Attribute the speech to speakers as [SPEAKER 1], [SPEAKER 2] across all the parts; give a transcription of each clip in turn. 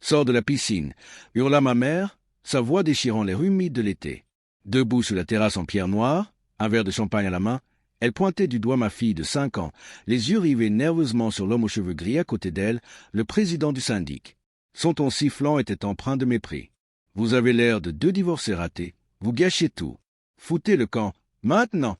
[SPEAKER 1] Sors de la piscine, hurla ma mère, sa voix déchirant l'air humide de l'été. Debout sur la terrasse en pierre noire, un verre de champagne à la main, elle pointait du doigt ma fille de 5 ans, les yeux rivés nerveusement sur l'homme aux cheveux gris à côté d'elle, le président du syndic. Son ton sifflant était empreint de mépris. « Vous avez l'air de 2 divorcés ratés. Vous gâchez tout. Foutez le camp. Maintenant !»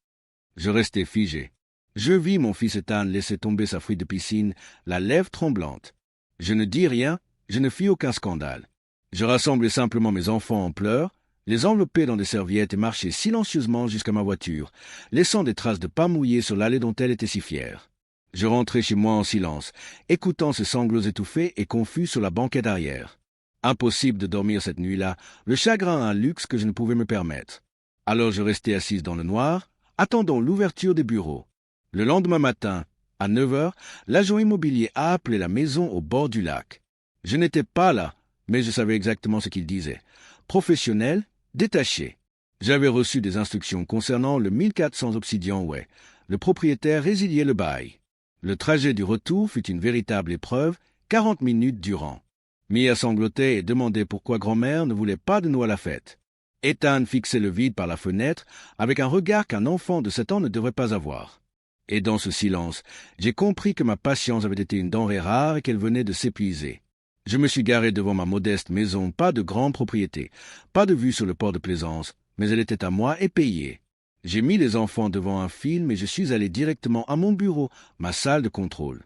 [SPEAKER 1] Je restai figé. Je vis mon fils Ethan laisser tomber sa fruite de piscine, la lèvre tremblante. Je ne dis rien, je ne fis aucun scandale. Je rassemblai simplement mes enfants en pleurs, les enveloppai dans des serviettes et marchai silencieusement jusqu'à ma voiture, laissant des traces de pas mouillées sur l'allée dont elle était si fière. Je rentrai chez moi en silence, écoutant ses sanglots étouffés et confus sur la banquette arrière. Impossible de dormir cette nuit-là, le chagrin un luxe que je ne pouvais me permettre. Alors je restai assise dans le noir, attendant l'ouverture des bureaux. Le lendemain matin, à 9 heures, l'agent immobilier a appelé la maison au bord du lac. Je n'étais pas là, mais je savais exactement ce qu'il disait. Professionnel, détaché. J'avais reçu des instructions concernant le 1400 Obsidian Way. Le propriétaire résiliait le bail. Le trajet du retour fut une véritable épreuve, 40 minutes durant. Mia sanglotait et demandait pourquoi grand-mère ne voulait pas de nous à la fête. Ethan fixait le vide par la fenêtre avec un regard qu'un enfant de 7 ans ne devrait pas avoir. Et dans ce silence, j'ai compris que ma patience avait été une denrée rare et qu'elle venait de s'épuiser. Je me suis garé devant ma modeste maison, pas de grande propriété, pas de vue sur le port de Plaisance, mais elle était à moi et payée. J'ai mis les enfants devant un film et je suis allé directement à mon bureau, ma salle de contrôle.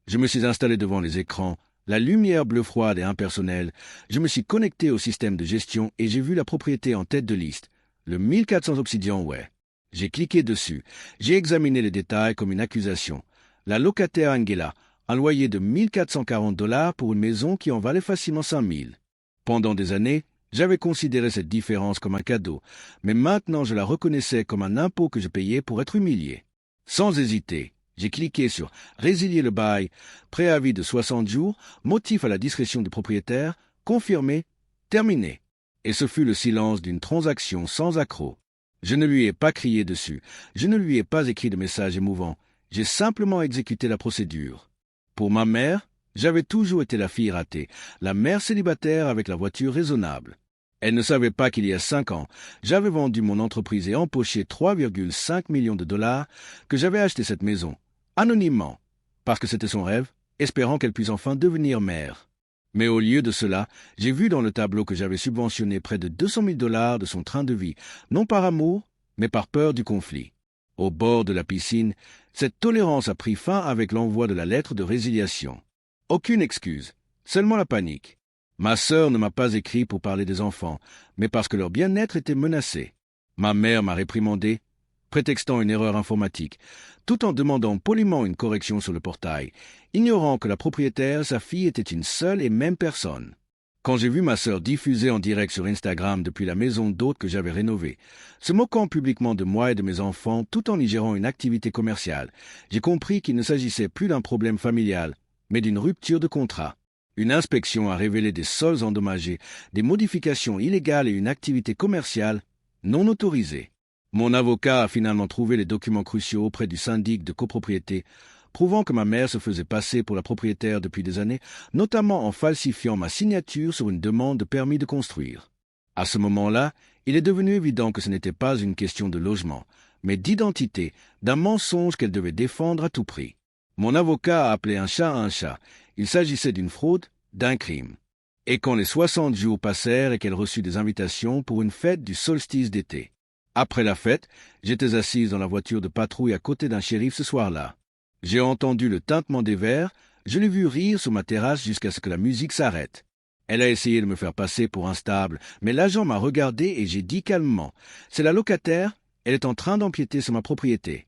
[SPEAKER 1] Je me suis installé devant les écrans, la lumière bleue froide et impersonnelle. Je me suis connecté au système de gestion et j'ai vu la propriété en tête de liste, le 1400 Obsidian Way. J'ai cliqué dessus, j'ai examiné les détails comme une accusation. La locataire Angela, un loyer de 1440 $ pour une maison qui en valait facilement 5000. Pendant des années, j'avais considéré cette différence comme un cadeau, mais maintenant je la reconnaissais comme un impôt que je payais pour être humilié. Sans hésiter, j'ai cliqué sur « Résilier le bail »,« Préavis de 60 jours »,« Motif à la discrétion du propriétaire »,« Confirmé »,« Terminé ». Et ce fut le silence d'une transaction sans accroc. Je ne lui ai pas crié dessus, je ne lui ai pas écrit de message émouvant, j'ai simplement exécuté la procédure. Pour ma mère, j'avais toujours été la fille ratée, la mère célibataire avec la voiture raisonnable. Elle ne savait pas qu'il y a 5 ans, j'avais vendu mon entreprise et empoché 3,5 millions de $, que j'avais acheté cette maison, anonymement, parce que c'était son rêve, espérant qu'elle puisse enfin devenir mère. Mais au lieu de cela, j'ai vu dans le tableau que j'avais subventionné près de 200 000 $ de son train de vie, non par amour, mais par peur du conflit. Au bord de la piscine, cette tolérance a pris fin avec l'envoi de la lettre de résiliation. Aucune excuse, seulement la panique. Ma sœur ne m'a pas écrit pour parler des enfants, mais parce que leur bien-être était menacé. Ma mère m'a réprimandé, prétextant une erreur informatique, tout en demandant poliment une correction sur le portail, ignorant que la propriétaire, sa fille, était une seule et même personne. Quand j'ai vu ma sœur diffuser en direct sur Instagram depuis la maison d'hôte que j'avais rénovée, se moquant publiquement de moi et de mes enfants tout en y gérant une activité commerciale, j'ai compris qu'il ne s'agissait plus d'un problème familial, mais d'une rupture de contrat. Une inspection a révélé des sols endommagés, des modifications illégales et une activité commerciale non autorisée. Mon avocat a finalement trouvé les documents cruciaux auprès du syndic de copropriété, prouvant que ma mère se faisait passer pour la propriétaire depuis des années, notamment en falsifiant ma signature sur une demande de permis de construire. À ce moment-là, il est devenu évident que ce n'était pas une question de logement, mais d'identité, d'un mensonge qu'elle devait défendre à tout prix. Mon avocat a appelé un chat, il s'agissait d'une fraude, d'un crime. Et quand les 60 jours passèrent et qu'elle reçut des invitations pour une fête du solstice d'été. Après la fête, j'étais assise dans la voiture de patrouille à côté d'un shérif ce soir-là. J'ai entendu le tintement des verres, je l'ai vu rire sur ma terrasse jusqu'à ce que la musique s'arrête. Elle a essayé de me faire passer pour instable, mais l'agent m'a regardé et j'ai dit calmement « C'est la locataire, elle est en train d'empiéter sur ma propriété. »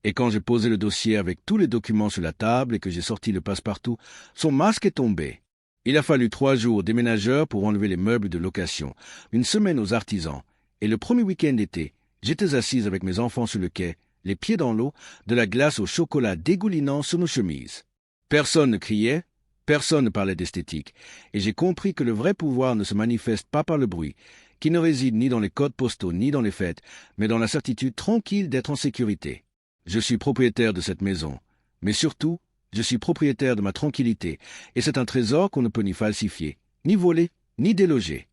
[SPEAKER 1] Et quand j'ai posé le dossier avec tous les documents sur la table et que j'ai sorti le passe-partout, son masque est tombé. Il a fallu 3 jours aux déménageurs pour enlever les meubles de location, 1 semaine aux artisans, et le premier week-end d'été, j'étais assise avec mes enfants sur le quai, les pieds dans l'eau, de la glace au chocolat dégoulinant sur nos chemises. Personne ne criait, personne ne parlait d'esthétique, et j'ai compris que le vrai pouvoir ne se manifeste pas par le bruit, qui ne réside ni dans les codes postaux ni dans les fêtes, mais dans la certitude tranquille d'être en sécurité. Je suis propriétaire de cette maison, mais surtout, Je suis propriétaire de ma tranquillité, et c'est un trésor qu'on ne peut ni falsifier, ni voler, ni déloger.